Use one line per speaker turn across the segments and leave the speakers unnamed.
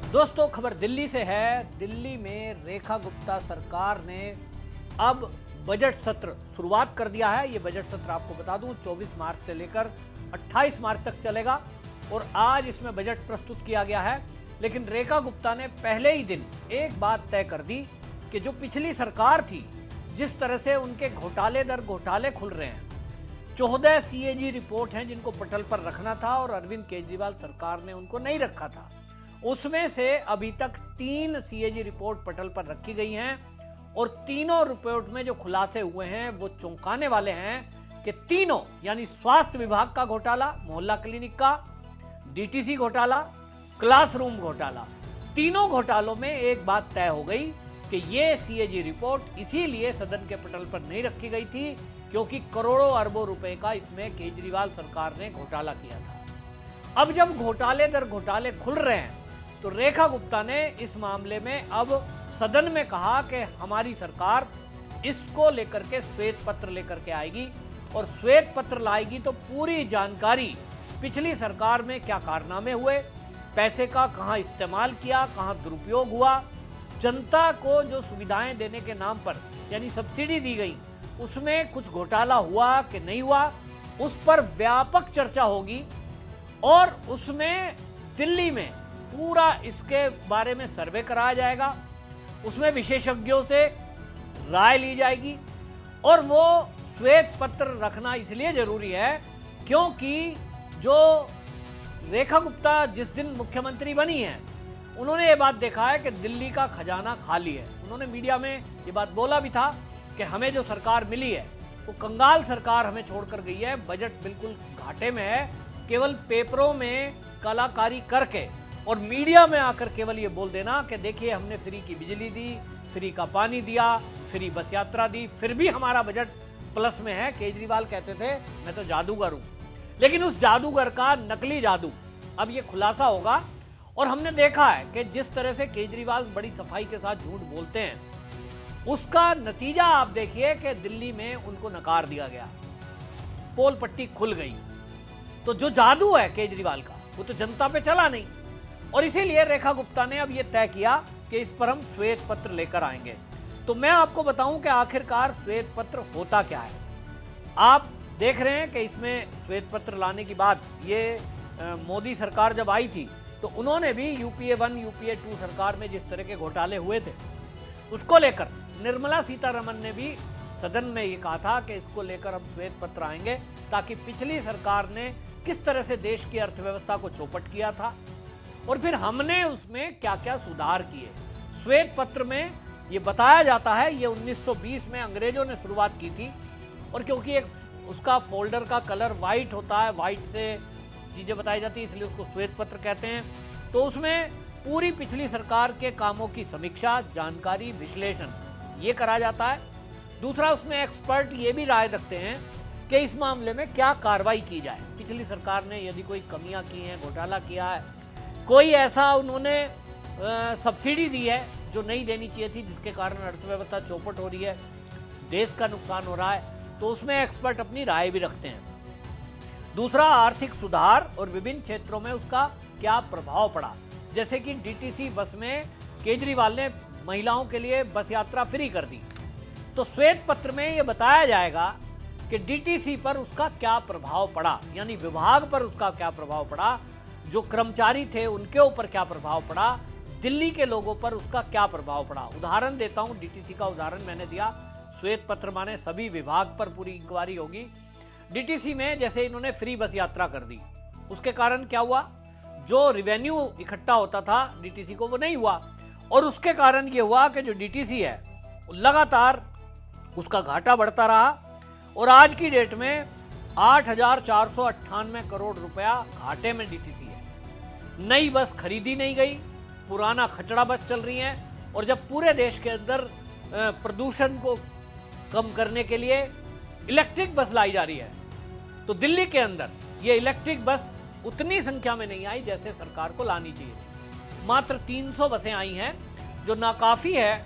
दोस्तों, खबर दिल्ली से है। दिल्ली में रेखा गुप्ता सरकार ने अब बजट सत्र शुरुआत कर दिया है। ये बजट सत्र आपको बता दूं 24 मार्च से लेकर 28 मार्च तक चलेगा और आज इसमें बजट प्रस्तुत किया गया है। लेकिन रेखा गुप्ता ने पहले ही दिन एक बात तय कर दी कि जो पिछली सरकार थी, जिस तरह से उनके घोटाले दर घोटाले खुल रहे हैं, 14 सीएजी रिपोर्ट हैं जिनको पटल पर रखना था और अरविंद केजरीवाल सरकार ने उनको नहीं रखा था। उसमें से अभी तक 3 सीएजी रिपोर्ट पटल पर रखी गई हैं और तीनों रिपोर्ट में जो खुलासे हुए हैं वो चौंकाने वाले हैं कि तीनों, यानी स्वास्थ्य विभाग का घोटाला, मोहल्ला क्लिनिक का, डीटीसी घोटाला, क्लासरूम घोटाला, तीनों घोटालों में एक बात तय हो गई कि ये सीएजी रिपोर्ट इसीलिए सदन के पटल पर नहीं रखी गई थी क्योंकि करोड़ों अरबों रुपए का इसमें केजरीवाल सरकार ने घोटाला किया था। अब जब घोटाले दर घोटाले खुल रहे हैं तो रेखा गुप्ता ने इस मामले में अब सदन में कहा कि हमारी सरकार इसको लेकर के श्वेत पत्र लेकर के आएगी और श्वेत पत्र लाएगी तो पूरी जानकारी, पिछली सरकार में क्या कारनामे हुए, पैसे का कहां इस्तेमाल किया, कहां दुरुपयोग हुआ, जनता को जो सुविधाएं देने के नाम पर यानी सब्सिडी दी गई उसमें कुछ घोटाला हुआ कि नहीं हुआ, उस पर व्यापक चर्चा होगी और उसमें दिल्ली में पूरा इसके बारे में सर्वे कराया जाएगा। उसमें विशेषज्ञों से राय ली जाएगी और वो श्वेत पत्र रखना इसलिए जरूरी है क्योंकि जो रेखा गुप्ता जिस दिन मुख्यमंत्री बनी है उन्होंने ये बात देखा है कि दिल्ली का खजाना खाली है। उन्होंने मीडिया में ये बात बोला भी था कि हमें जो सरकार मिली है वो कंगाल सरकार हमें छोड़कर गई है, बजट बिल्कुल घाटे में है, केवल पेपरों में कलाकारी करके और मीडिया में आकर केवल ये बोल देना कि देखिए हमने फ्री की बिजली दी, फ्री का पानी दिया, फ्री बस यात्रा दी, फिर भी हमारा बजट प्लस में है। केजरीवाल कहते थे मैं तो जादूगर हूं, लेकिन उस जादूगर का नकली जादू अब ये खुलासा होगा। और हमने देखा है कि जिस तरह से केजरीवाल बड़ी सफाई के साथ झूठ बोलते हैं उसका नतीजा आप देखिए कि दिल्ली में उनको नकार दिया गया, पोल पट्टी खुल गई। तो जो जादू है केजरीवाल का वो तो जनता पे चला नहीं और इसीलिए रेखा गुप्ता ने अब ये तय किया कि इस पर हम श्वेत पत्र लेकर आएंगे। तो मैं आपको बताऊं कि आखिरकार श्वेत पत्र होता क्या है। आप देख रहे हैं कि इसमें श्वेत पत्र लाने की बात ये मोदी सरकार जब आई थी तो उन्होंने भी यूपीए 1 यूपीए 2 सरकार में जिस तरह के घोटाले हुए थे उसको लेकर निर्मला सीतारमण ने भी सदन में ये कहा था कि इसको लेकर हम श्वेत पत्र आएंगे ताकि पिछली सरकार ने किस तरह से देश की अर्थव्यवस्था को चौपट किया था और फिर हमने उसमें क्या क्या सुधार किए। श्वेत पत्र में ये बताया जाता है, ये 1920 में अंग्रेजों ने शुरुआत की थी और क्योंकि एक उसका फोल्डर का कलर वाइट होता है, वाइट से चीज़ें बताई जाती है इसलिए उसको श्वेत पत्र कहते हैं। तो उसमें पूरी पिछली सरकार के कामों की समीक्षा, जानकारी, विश्लेषण ये करा जाता है। दूसरा, उसमें एक्सपर्ट ये भी राय रखते हैं कि इस मामले में क्या कार्रवाई की जाए। पिछली सरकार ने यदि कोई कमियां की हैं, घोटाला किया है, कोई ऐसा उन्होंने सब्सिडी दी है जो नहीं देनी चाहिए थी जिसके कारण अर्थव्यवस्था चौपट हो रही है, देश का नुकसान हो रहा है, तो उसमें एक्सपर्ट अपनी राय भी रखते हैं। दूसरा, आर्थिक सुधार और विभिन्न क्षेत्रों में उसका क्या प्रभाव पड़ा, जैसे कि डीटीसी बस में केजरीवाल ने महिलाओं के लिए बस यात्रा फ्री कर दी। तो श्वेत पत्र में यह बताया जाएगा कि डीटीसी पर उसका क्या प्रभाव पड़ा, यानी विभाग पर उसका क्या प्रभाव पड़ा, जो कर्मचारी थे उनके ऊपर क्या प्रभाव पड़ा, दिल्ली के लोगों पर उसका क्या प्रभाव पड़ा। उदाहरण देता हूं, डीटीसी का उदाहरण मैंने दिया। श्वेत पत्र माने सभी विभाग पर पूरी इंक्वायरी होगी। डीटीसी में जैसे इन्होंने फ्री बस यात्रा कर दी, उसके कारण क्या हुआ, जो रिवेन्यू इकट्ठा होता था डीटीसी को वो नहीं हुआ और उसके कारण ये हुआ कि जो डीटीसी है लगातार उसका घाटा बढ़ता रहा और आज की डेट में 8,498 करोड़ रुपया घाटे में डीटीसी है। नई बस खरीदी नहीं गई, पुराना खचड़ा बस चल रही है और जब पूरे देश के अंदर प्रदूषण को कम करने के लिए इलेक्ट्रिक बस लाई जा रही है तो दिल्ली के अंदर ये इलेक्ट्रिक बस उतनी संख्या में नहीं आई जैसे सरकार को लानी चाहिए थी। मात्र 300 बसें आई हैं जो नाकाफी है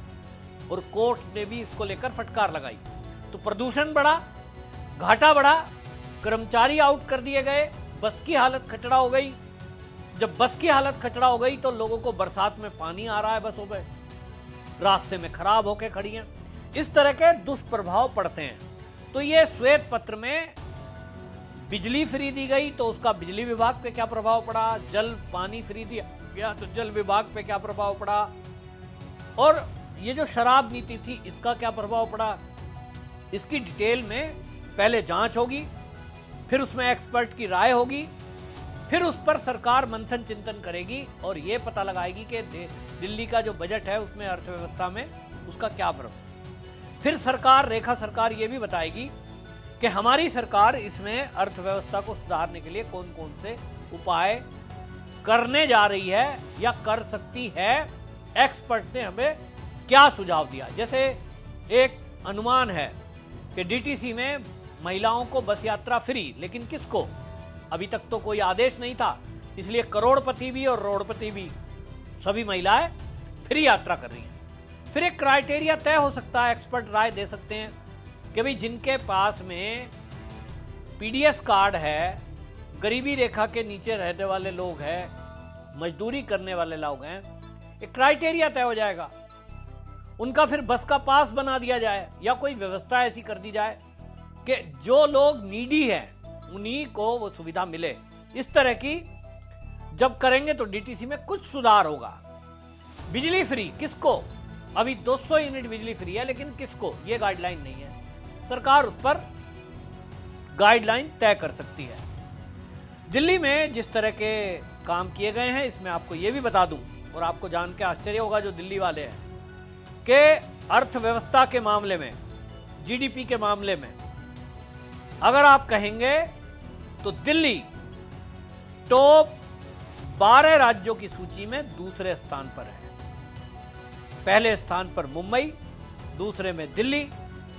और कोर्ट ने भी इसको लेकर फटकार लगाई। तो प्रदूषण बढ़ा, घाटा बढ़ा, कर्मचारी आउट कर दिए गए, बस की हालत खचड़ा हो गई, जब बस की हालत खचड़ा हो गई तो लोगों को बरसात में पानी आ रहा है बसों पे, रास्ते में खराब होके खड़ी हैं, इस तरह के दुष्प्रभाव पड़ते हैं। तो ये श्वेत पत्र में बिजली फ्री दी गई तो उसका बिजली विभाग पे क्या प्रभाव पड़ा, जल पानी फ्री दिया गया तो जल विभाग पे क्या प्रभाव पड़ा, और ये जो शराब नीति थी इसका क्या प्रभाव पड़ा, इसकी डिटेल में पहले जांच होगी, फिर उसमें एक्सपर्ट की राय होगी, फिर उस पर सरकार मंथन चिंतन करेगी और ये पता लगाएगी कि दिल्ली का जो बजट है उसमें अर्थव्यवस्था में उसका क्या प्रभाव। फिर सरकार, रेखा सरकार ये भी बताएगी कि हमारी सरकार इसमें अर्थव्यवस्था को सुधारने के लिए कौन कौन से उपाय करने जा रही है या कर सकती है, एक्सपर्ट ने हमें क्या सुझाव दिया। जैसे एक अनुमान है कि डीटीसी में महिलाओं को बस यात्रा फ्री, लेकिन किसको, अभी तक तो कोई आदेश नहीं था, इसलिए करोड़पति भी और रोड़पति भी सभी महिलाएं फ्री यात्रा कर रही हैं। फिर एक क्राइटेरिया तय हो सकता है, एक्सपर्ट राय दे सकते हैं कि भाई जिनके पास में पीडीएस कार्ड है, गरीबी रेखा के नीचे रहने वाले लोग हैं, मजदूरी करने वाले लोग हैं, एक क्राइटेरिया तय हो जाएगा, उनका फिर बस का पास बना दिया जाए या कोई व्यवस्था ऐसी कर दी जाए कि जो लोग नीडी हैं उन्हीं को वो सुविधा मिले। इस तरह की जब करेंगे तो डीटीसी में कुछ सुधार होगा। बिजली फ्री किसको, अभी 200 यूनिट बिजली फ्री है, लेकिन किसको ये गाइडलाइन नहीं है, सरकार उस पर गाइडलाइन तय कर सकती है। दिल्ली में जिस तरह के काम किए गए हैं इसमें आपको ये भी बता दूं, और आपको जान के आश्चर्य होगा जो दिल्ली वाले हैं, कि अर्थव्यवस्था के मामले में, जीडीपी के मामले में अगर आप कहेंगे तो दिल्ली टॉप 12 राज्यों की सूची में दूसरे स्थान पर है। पहले स्थान पर मुंबई, दूसरे में दिल्ली,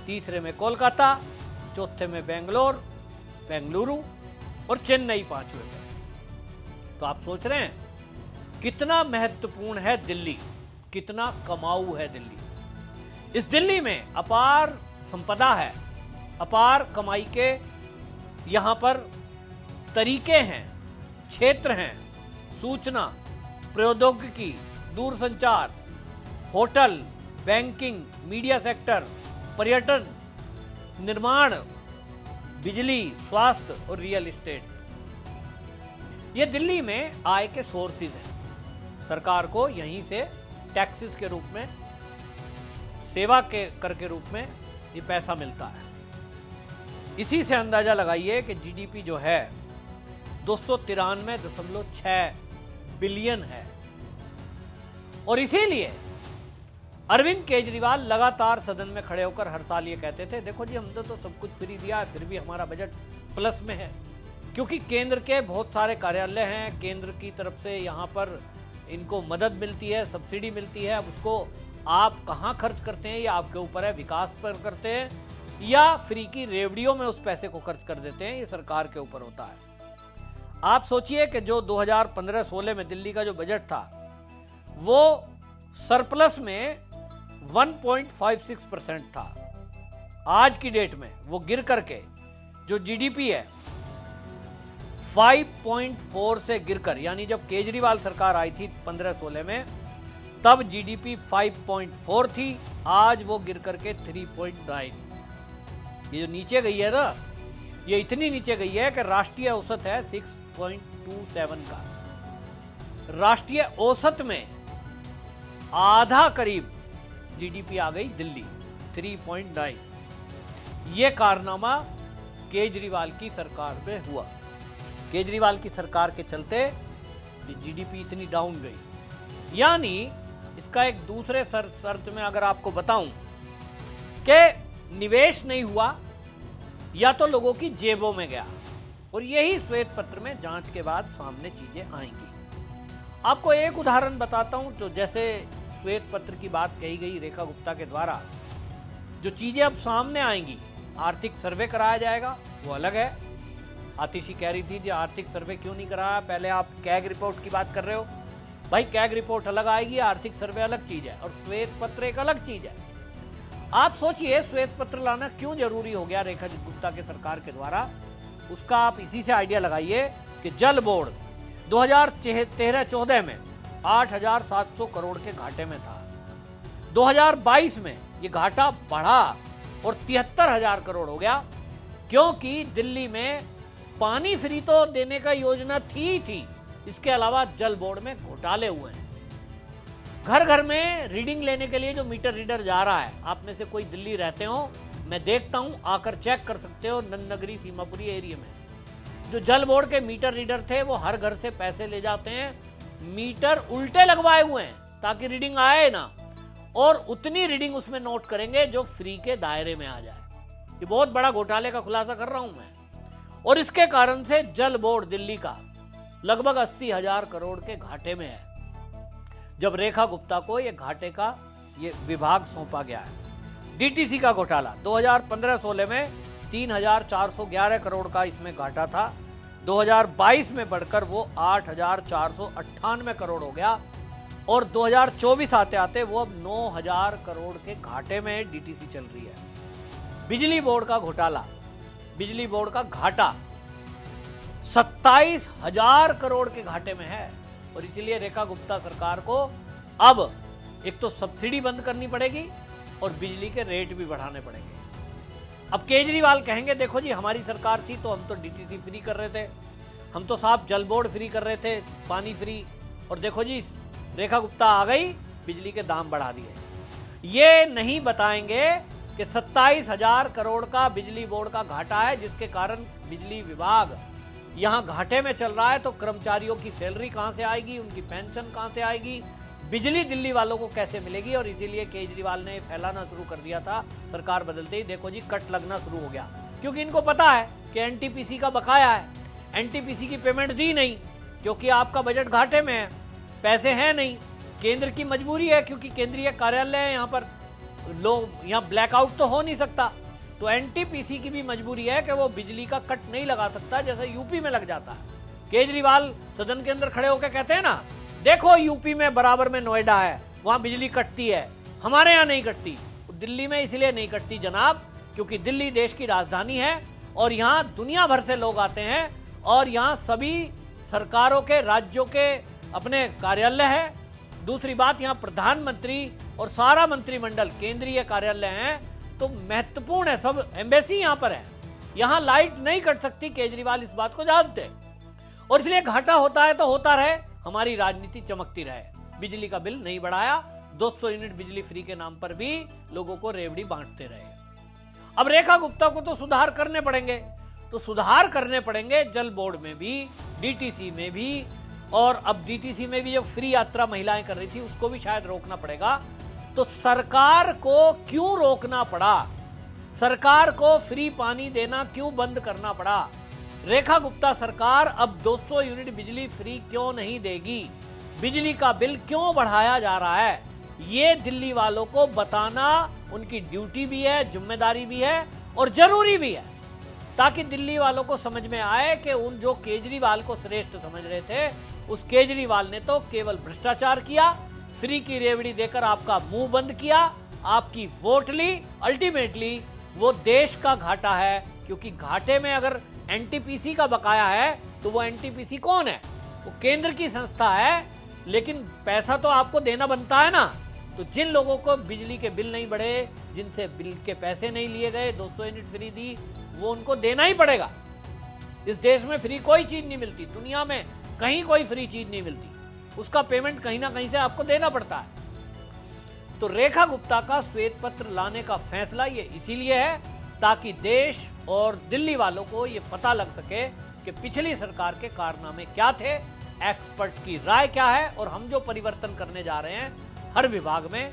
तीसरे में कोलकाता, चौथे में बेंगलुरु और चेन्नई पांचवें में। तो आप सोच रहे हैं कितना महत्वपूर्ण है दिल्ली, कितना कमाऊ है दिल्ली। इस दिल्ली में अपार संपदा है, अपार कमाई के यहां पर तरीके हैं, क्षेत्र हैं, सूचना, प्रौद्योगिकी, दूरसंचार, होटल, बैंकिंग, मीडिया सेक्टर, पर्यटन, निर्माण, बिजली, स्वास्थ्य और रियल एस्टेट। ये दिल्ली में आय के सोर्सेज हैं। सरकार को यहीं से टैक्सेस के रूप में, सेवा के कर के रूप में ये पैसा मिलता है। इसी से अंदाजा लगाइए कि जीडीपी जो है 293.6 बिलियन है। और इसीलिए अरविंद केजरीवाल लगातार सदन में खड़े होकर हर साल ये कहते थे, देखो जी हमने तो सब कुछ फ्री दिया है, फिर भी हमारा बजट प्लस में है, क्योंकि केंद्र के बहुत सारे कार्यालय हैं, केंद्र की तरफ से यहाँ पर इनको मदद मिलती है, सब्सिडी मिलती है। अब उसको आप कहाँ खर्च करते हैं ये आपके ऊपर है, विकास पर करते हैं या फ्री की रेवड़ियों में उस पैसे को खर्च कर देते हैं, ये सरकार के ऊपर होता है। आप सोचिए कि जो 2015-16 में दिल्ली का जो बजट था वो सरप्लस में 1.56% था। आज की डेट में वो गिर करके जो जीडीपी है 5.4 से गिरकर, यानी जब केजरीवाल सरकार आई थी 15-16 में तब जीडीपी 5.4 थी, आज वो गिर करके 3.9। ये जो नीचे गई है ना, ये इतनी नीचे गई है कि राष्ट्रीय औसत है 6.27 का। राष्ट्रीय औसत में आधा करीब जीडीपी आ गई दिल्ली 3.9। ये कारनामा केजरीवाल की सरकार में हुआ। केजरीवाल की सरकार के चलते जीडीपी इतनी डाउन गई। यानी इसका एक दूसरे शर्त में अगर आपको बताऊं कि निवेश नहीं हुआ या तो लोगों की जेबों में गया, और यही श्वेत पत्र में जांच के बाद सामने चीजें आएंगी। आपको एक उदाहरण बताता हूं, जो जैसे श्वेत पत्र की बात कही गई रेखा गुप्ता के द्वारा, जो चीजें अब सामने आएंगी, आर्थिक सर्वे कराया जाएगा, वो अलग है। आतिशी कह रही थी कि आर्थिक सर्वे क्यों नहीं कराया, पहले आप कैग रिपोर्ट की बात कर रहे हो। भाई कैग रिपोर्ट अलग आएगी, आर्थिक सर्वे अलग चीज है, और श्वेत पत्र एक अलग चीज है। आप सोचिए श्वेत पत्र लाना क्यों जरूरी हो गया रेखा गुप्ता के सरकार के द्वारा। उसका आप इसी से आइडिया लगाइए कि जल बोर्ड 2013-14 में 8,700 करोड़ के घाटे में था। 2022 में ये घाटा बढ़ा और 73,000 करोड़ हो गया, क्योंकि दिल्ली में पानी फ्री तो देने का योजना थी, इसके अलावा जल बोर्ड में घोटाले हुए हैं। घर घर में रीडिंग लेने के लिए जो मीटर रीडर जा रहा है, आप में से कोई दिल्ली रहते हो, मैं देखता हूं, आकर चेक कर सकते हो, नंदनगरी सीमापुरी एरिया में जो जल बोर्ड के मीटर रीडर थे वो हर घर से पैसे ले जाते हैं, मीटर उल्टे लगवाए हुए हैं ताकि रीडिंग आए ना, और उतनी रीडिंग उसमें नोट करेंगे जो फ्री के दायरे में आ जाए। ये बहुत बड़ा घोटाले का खुलासा कर रहा हूं मैं। और इसके कारण से जल बोर्ड दिल्ली का लगभग 80,000 करोड़ के घाटे में है, जब रेखा गुप्ता को ये घाटे का ये विभाग सौंपा गया है। डीटीसी का घोटाला 2015-16 में 3,411 करोड़ का इसमें घाटा था। 2022 में बढ़कर वो 8,498 करोड़ हो गया और 2024 आते आते वो अब 9,000 करोड़ के घाटे में डीटीसी चल रही है। बिजली बोर्ड का घोटाला, बिजली बोर्ड का घाटा 27,000 करोड़ के घाटे में है और इसलिए रेखा गुप्ता सरकार को अब एक तो सब्सिडी बंद करनी पड़ेगी और बिजली के रेट भी बढ़ाने पड़ेंगे। अब केजरीवाल कहेंगे देखो जी हमारी सरकार थी तो हम तो डीटीसी फ्री कर रहे थे, हम तो साहब जल बोर्ड फ्री कर रहे थे, पानी फ्री, और देखो जी रेखा गुप्ता आ गई, बिजली के दाम बढ़ा दिए। ये नहीं बताएंगे कि 27,000 करोड़ का बिजली बोर्ड का घाटा है, जिसके कारण बिजली विभाग यहां घाटे में चल रहा है। तो कर्मचारियों की सैलरी कहां से आएगी, उनकी पेंशन कहां से आएगी, बिजली दिल्ली वालों को कैसे मिलेगी। और इसीलिए केजरीवाल ने फैलाना शुरू कर दिया था सरकार बदलते ही, देखो जी कट लगना शुरू हो गया, क्योंकि इनको पता है कि एनटीपीसी का बकाया है, एनटीपीसी की पेमेंट दी नहीं क्योंकि आपका बजट घाटे में है, पैसे हैं नहीं, केंद्र की मजबूरी है क्योंकि केंद्रीय कार्यालय है यहाँ पर, लोग यहाँ ब्लैकआउट तो हो नहीं सकता, तो एनटीपीसी की भी मजबूरी है कि वो बिजली का कट नहीं लगा सकता जैसे यूपी में लग जाता है। केजरीवाल सदन के अंदर खड़े होकर कहते हैं ना, देखो यूपी में बराबर में नोएडा है, वहां बिजली कटती है, हमारे यहाँ नहीं कटती। दिल्ली में इसलिए नहीं कटती जनाब क्योंकि दिल्ली देश की राजधानी है और यहाँ दुनिया भर से लोग आते हैं और यहाँ सभी सरकारों के, राज्यों के अपने कार्यालय है। दूसरी बात, यहाँ प्रधानमंत्री और सारा मंत्रिमंडल केंद्रीय कार्यालय हैं, तो महत्वपूर्ण है, सब एम्बेसी यहाँ पर है, यहाँ लाइट नहीं कट सकती। केजरीवाल इस बात को जानते हैं और इसलिए घाटा होता है तो होता रहे, हमारी राजनीति चमकती रहे। बिजली का बिल नहीं बढ़ाया, 200 यूनिट बिजली फ्री के नाम पर भी लोगों को रेवड़ी बांटते रहे। अब रेखा गुप्ता को तो सुधार करने पड़ेंगे, तो सुधार करने पड़ेंगे जल बोर्ड में भी, डीटीसी में भी, और अब डीटीसी में भी जो फ्री यात्रा महिलाएं कर रही थी उसको भी शायद रोकना पड़ेगा। तो सरकार को क्यों रोकना पड़ा, सरकार को फ्री पानी देना क्यों बंद करना पड़ा, रेखा गुप्ता सरकार अब 200 यूनिट बिजली फ्री क्यों नहीं देगी, बिजली का बिल क्यों बढ़ाया जा रहा है, ये दिल्ली वालों को बताना उनकी ड्यूटी भी है, जिम्मेदारी भी है और जरूरी भी है, ताकि दिल्ली वालों को समझ में आए कि उन जो केजरीवाल को श्रेष्ठ समझ रहे थे, उस केजरीवाल ने तो केवल भ्रष्टाचार किया, फ्री की रेवड़ी देकर आपका मुंह बंद किया, आपकी वोट ली, अल्टीमेटली वो देश का घाटा है। क्योंकि घाटे में अगर एनटीपीसी का बकाया है तो वो एनटीपीसी कौन है, वो केंद्र की संस्था है, लेकिन पैसा तो आपको देना बनता है ना। तो जिन लोगों को बिजली के बिल नहीं बढ़े, जिनसे बिल के पैसे नहीं लिए गए, 200 यूनिट फ्री दी, वो उनको देना ही पड़ेगा। इस देश में फ्री कोई चीज नहीं मिलती, दुनिया में कहीं कोई फ्री चीज नहीं मिलती, उसका पेमेंट कहीं ना कहीं से आपको देना पड़ता है। तो रेखा गुप्ता का श्वेत पत्र लाने का फैसला ये इसीलिए है ताकि देश और दिल्ली वालों को ये पता लग सके कि पिछली सरकार के कारनामे क्या थे, एक्सपर्ट की राय क्या है, और हम जो परिवर्तन करने जा रहे हैं हर विभाग में,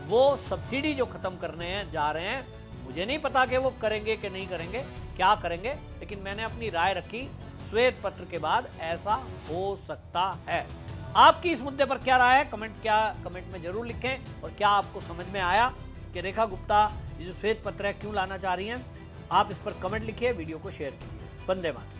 वो सब्सिडी जो खत्म करने जा रहे हैं, मुझे नहीं पता कि वो करेंगे कि नहीं करेंगे, क्या करेंगे, लेकिन मैंने अपनी राय रखी, श्वेत पत्र के बाद ऐसा हो सकता है। आपकी इस मुद्दे पर क्या राय है, कमेंट में जरूर लिखें। और क्या आपको समझ में आया कि रेखा गुप्ता ये जो श्वेत पत्र है क्यों लाना चाह रही हैं, आप इस पर कमेंट लिखिए, वीडियो को शेयर कीजिए। वंदे मातरम।